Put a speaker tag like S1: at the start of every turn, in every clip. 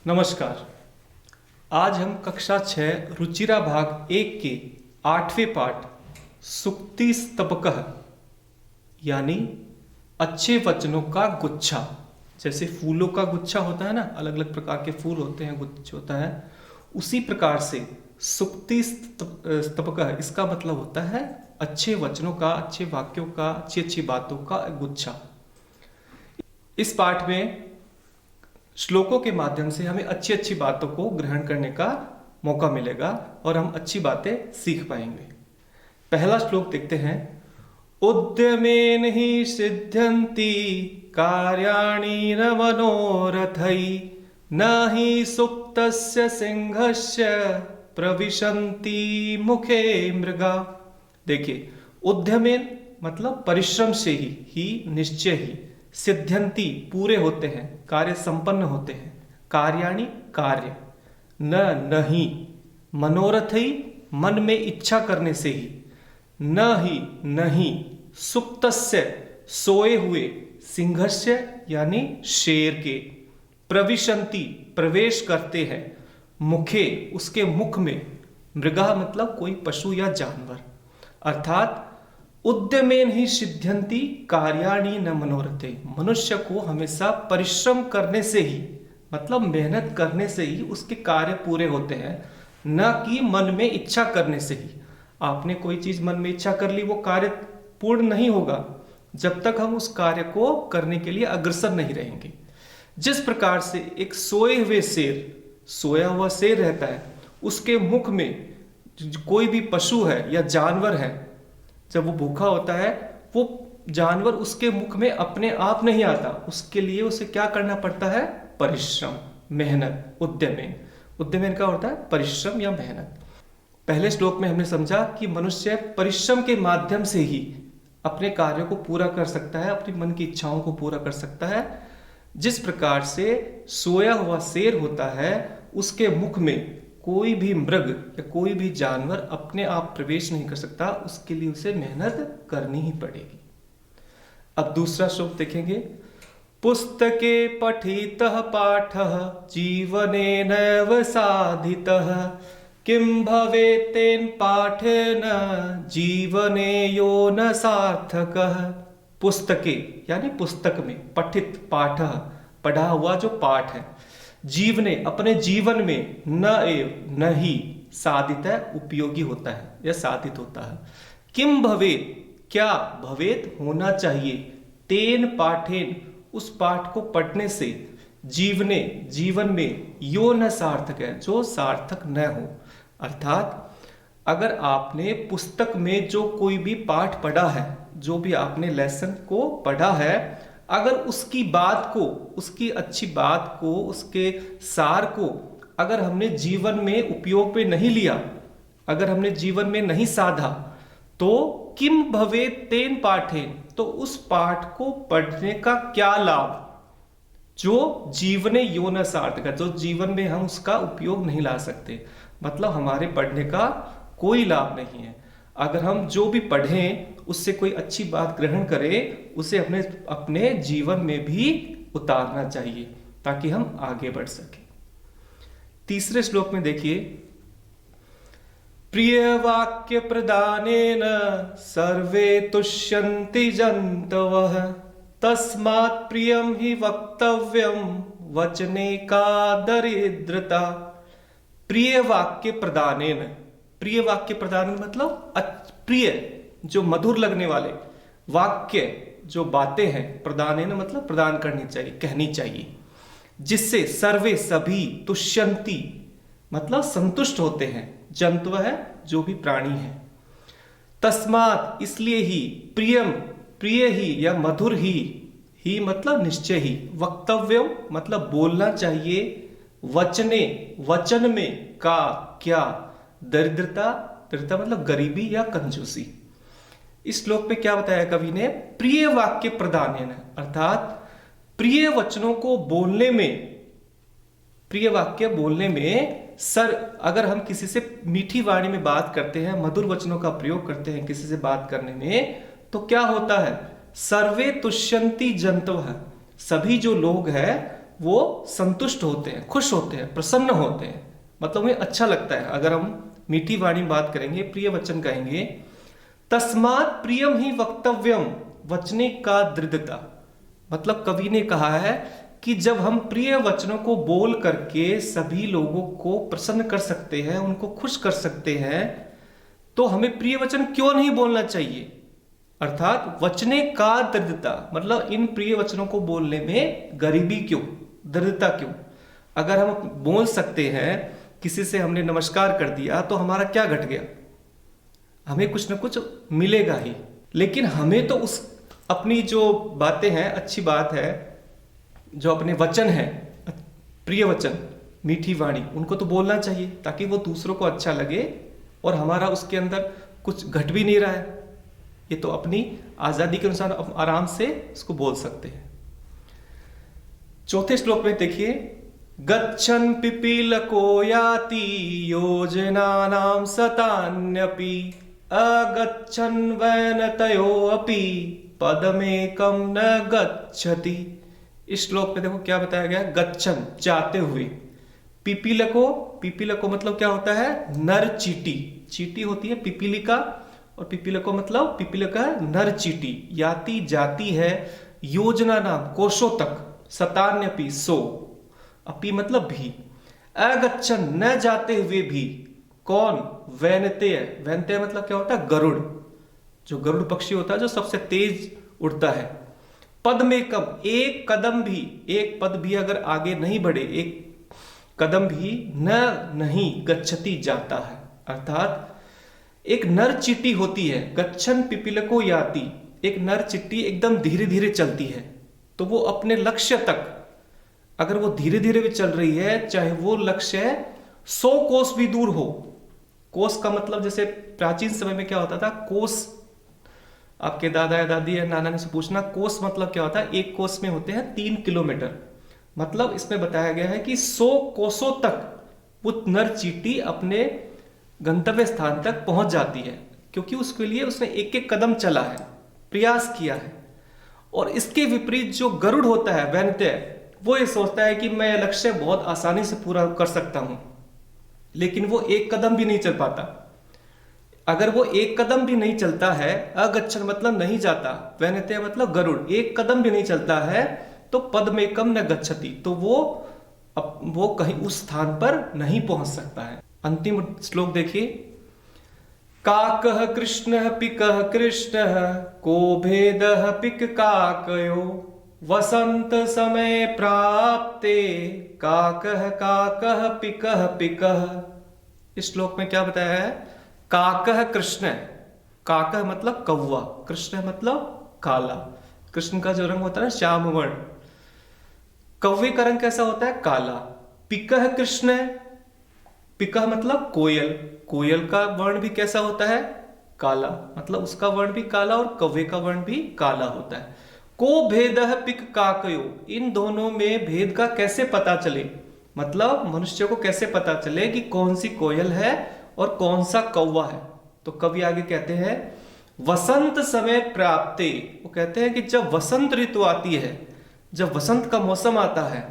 S1: नमस्कार। आज हम कक्षा 6 रुचिरा भाग 1 के 8वें पाठ सुक्ति स्तबकः यानी अच्छे वचनों का गुच्छा। जैसे फूलों का गुच्छा होता है ना, अलग अलग प्रकार के फूल होते हैं, गुच्छा होता है, उसी प्रकार से सुक्ति स्तबकः इसका मतलब होता है अच्छे वचनों का, अच्छे वाक्यों का, अच्छी अच्छी बातों का गुच्छा। इस पाठ में श्लोकों के माध्यम से हमें अच्छी अच्छी बातों को ग्रहण करने का मौका मिलेगा और हम अच्छी बातें सीख पाएंगे। पहला श्लोक देखते हैं। उद्यमेन ही सिद्ध्यन्ति कार्याणि न मनोरथै न हि सुप्तस्य सिंहस्य प्रविशन्ति मुखे मृगा। देखिए, उद्यमेन मतलब परिश्रम से ही निश्चय ही, सिद्ध्यन्ति पूरे होते हैं, कार्य संपन्न होते हैं, कार्याणि कार्य, नहीं मनोरथ ही मन में इच्छा करने से ही, न ही नहीं सुप्तस्य सोए हुए, सिंहस्य यानी शेर के, प्रविशन्ति प्रवेश करते हैं, मुखे उसके मुख में, मृगा मतलब कोई पशु या जानवर। अर्थात उद्यमेन ही सिद्ध्यन्ति कार्याणि न मनोरथे। मनुष्य को हमेशा परिश्रम करने से ही, मतलब मेहनत करने से ही उसके कार्य पूरे होते हैं, न कि मन में इच्छा करने से ही। आपने कोई चीज मन में इच्छा कर ली, वो कार्य पूर्ण नहीं होगा जब तक हम उस कार्य को करने के लिए अग्रसर नहीं रहेंगे। जिस प्रकार से एक सोए हुए शेर, सोया हुआ शेर रहता है, उसके मुख में कोई भी पशु है या जानवर है, जब वो भूखा होता है, वो जानवर उसके मुख में अपने आप नहीं आता, उसके लिए उसे क्या करना पड़ता है? परिश्रम, मेहनत। उद्यमेन, उद्यमेन का होता है परिश्रम या मेहनत। पहले श्लोक में हमने समझा कि मनुष्य परिश्रम के माध्यम से ही अपने कार्यों को पूरा कर सकता है, अपनी मन की इच्छाओं को पूरा कर सकता है। जिस प्रकार से सोया हुआ शेर होता है, उसके मुख में कोई भी मृग या कोई भी जानवर अपने आप प्रवेश नहीं कर सकता, उसके लिए उसे मेहनत करनी ही पड़ेगी। अब दूसरा श्लोक देखेंगे। पुस्तके पठितः पाठः जीवनेनैव साधितः किं भवेत् तेन पाठेन जीवने यो न सार्थकः। पुस्तके यानी पुस्तक में, पठित पाठः पढ़ा हुआ जो पाठ है, जीवने अपने जीवन में, न एव नहीं साधित है उपयोगी होता है या साधित होता है। किम भवेत क्या, भवेत होना चाहिए, तेन पाठेन उस पाठ को पढ़ने से, जीवने जीवन में, यो न सार्थक है जो सार्थक न हो। अर्थात अगर आपने पुस्तक में जो कोई भी पाठ पढ़ा है, जो भी आपने लेसन को पढ़ा है, अगर उसकी बात को, उसकी अच्छी बात को, उसके सार को अगर हमने जीवन में उपयोग में नहीं लिया, अगर हमने जीवन में नहीं साधा, तो किम भवेत् तेन पाठेन, तो उस पाठ को पढ़ने का क्या लाभ जो जीवने यो न सार्थक है, जो जीवन में हम उसका उपयोग नहीं ला सकते। मतलब हमारे पढ़ने का कोई लाभ नहीं है। अगर हम जो भी पढ़ें उससे कोई अच्छी बात ग्रहण करें, उसे अपने जीवन में भी उतारना चाहिए ताकि हम आगे बढ़ सकें। तीसरे श्लोक में देखिए। प्रिय वाक्य प्रदानेन सर्वे तुष्यन्ति जन्तवः तस्मात् प्रियं हि वक्तव्यं वचने का दरिद्रता। प्रिय वाक्य प्रदानेन, प्रिय वाक्य प्रदान मतलब प्रिय, जो मधुर लगने वाले वाक्य, जो बातें हैं, प्रदान है मतलब प्रदान करनी चाहिए, कहनी चाहिए, जिससे सर्वे सभी, तुष्यंती मतलब संतुष्ट होते हैं, जंतु है जो भी प्राणी है, तस्मात् इसलिए ही, प्रियम प्रिय ही या मधुर ही मतलब निश्चय ही, वक्तव्यम मतलब बोलना चाहिए, वचने वचन में, का क्या, दरिद्रता, दरिद्रता मतलब गरीबी या कंजूसी। इस श्लोक में क्या बताया कवि ने? प्रिय वाक्य प्रदानेन, अर्थात प्रिय वचनों को बोलने में, प्रिय वाक्य बोलने में, अगर हम किसी से मीठी वाणी में बात करते हैं, मधुर वचनों का प्रयोग करते हैं किसी से बात करने में, तो क्या होता है? सर्वे तुष्यन्ति जंतवः, सभी जो लोग हैं वो संतुष्ट होते हैं, खुश होते हैं, प्रसन्न होते हैं, मतलब उन्हें अच्छा लगता है। अगर हम मीठी वाणी में बात करेंगे, प्रिय वचन कहेंगे, तस्मात् प्रियम ही वक्तव्यम वचने का दृढ़ता, मतलब कवि ने कहा है कि जब हम प्रिय वचनों को बोल करके सभी लोगों को प्रसन्न कर सकते हैं, उनको खुश कर सकते हैं, तो हमें प्रिय वचन क्यों नहीं बोलना चाहिए। अर्थात वचने का दृढ़ता, मतलब इन प्रिय वचनों को बोलने में गरीबी क्यों, दृढ़ता क्यों। अगर हम बोल सकते हैं, किसी से हमने नमस्कार कर दिया तो हमारा क्या घट गया, हमें कुछ ना कुछ मिलेगा ही। लेकिन हमें तो उस अपनी जो बातें हैं, अच्छी बात है, जो अपने वचन है, प्रिय वचन, मीठी वाणी, उनको तो बोलना चाहिए ताकि वो दूसरों को अच्छा लगे और हमारा उसके अंदर कुछ घट भी नहीं रहा है। ये तो अपनी आजादी के अनुसार आराम से इसको बोल सकते हैं। चौथे श्लोक में देखिए, गच्छन् पिपीलको याति योजनानां शतान्यपि अगच्छन् वैनतयोऽपि पदमेकं न गच्छति। इस श्लोक में देखो क्या बताया गया, गच्छन् जाते हुए, पिपीलको मतलब क्या होता है, नर चींटी, चींटी होती है पिपीलिका, और पिपीलको मतलब पिपीलिका नर चींटी, याति जाती है, योजना नाम कोशों तक, शतान्यपि सो, अपि मतलब भी, अगच्छन् न जाते हुए भी, कौन, वैनतेय, वैनतेय मतलब क्या होता है, गरुड़, जो गरुड़ पक्षी होता है जो सबसे तेज उड़ता है, पद में कम, एक कदम भी, एक पद भी अगर आगे नहीं बढ़े, एक कदम भी नहीं गच्छति जाता है। अर्थात एक नर चींटी होती है, गच्छन् पिपीलको याति, एक नर चींटी एकदम धीरे धीरे चलती है, तो वो अपने लक्ष्य तक, अगर वो धीरे धीरे भी चल रही है, चाहे वो लक्ष्य 100 कोस भी दूर हो, कोस का मतलब जैसे प्राचीन समय में क्या होता था, कोस, आपके दादा या दादी या नाना ने से पूछना, कोस मतलब क्या होता है, एक कोस में होते हैं 3 किलोमीटर, मतलब इसमें बताया गया है कि 100 कोसों तक वो नर चींटी अपने गंतव्य स्थान तक पहुंच जाती है, क्योंकि उसके लिए उसने एक एक कदम चला है, प्रयास किया है। और इसके विपरीत जो गरुड़ होता है, वैनतेय, वो ये सोचता है कि मैं लक्ष्य बहुत आसानी से पूरा कर सकता हूं, लेकिन वो एक कदम भी नहीं चल पाता। अगर वो एक कदम भी नहीं चलता है, अगच्छन् मतलब नहीं जाता, वैनतेय मतलब गरुड़, एक कदम भी नहीं चलता है, तो पदमेकं न गच्छति, तो वो कहीं उस स्थान पर नहीं पहुंच सकता है। अंतिम श्लोक देखिए, काकः कृष्णः पिकः कृष्णः को भेदः पिक काकयो वसंत समय प्राप्ते काकः काकः पिकः पिकः। इस श्लोक में क्या बताया है, काकः कृष्ण, काकः मतलब कौवा, कृष्ण मतलब काला, कृष्ण का जो रंग होता है श्याम वर्ण, कौवे का रंग कैसा होता है, काला। पिकः कृष्ण, पिकः मतलब कोयल, कोयल का वर्ण भी कैसा होता है, काला, मतलब उसका वर्ण भी काला और कौवे का वर्ण भी काला होता है। को भेदः पिक काकयो, इन दोनों में भेद का कैसे पता चले, मतलब मनुष्य को कैसे पता चले कि कौन सी कोयल है और कौन सा कौवा है। तो कवि आगे कहते हैं, वसंत समय प्राप्ते, वो कहते हैं कि जब वसंत ऋतु आती है, जब वसंत का मौसम आता है,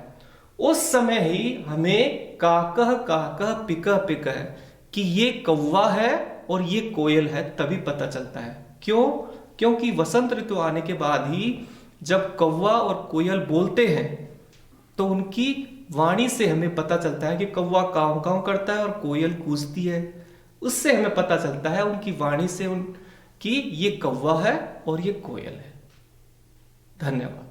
S1: उस समय ही हमें काकः काकः पिकः पिकः, कि ये कौवा है और ये कोयल है, तभी पता चलता है। क्यों? क्योंकि वसंत ऋतु आने के बाद ही जब कौवा और कोयल बोलते हैं, तो उनकी वाणी से हमें पता चलता है कि कौवा काँव काँव करता है और कोयल कूजती है। उससे हमें पता चलता है उनकी वाणी से कि ये कौवा है और ये कोयल है। धन्यवाद।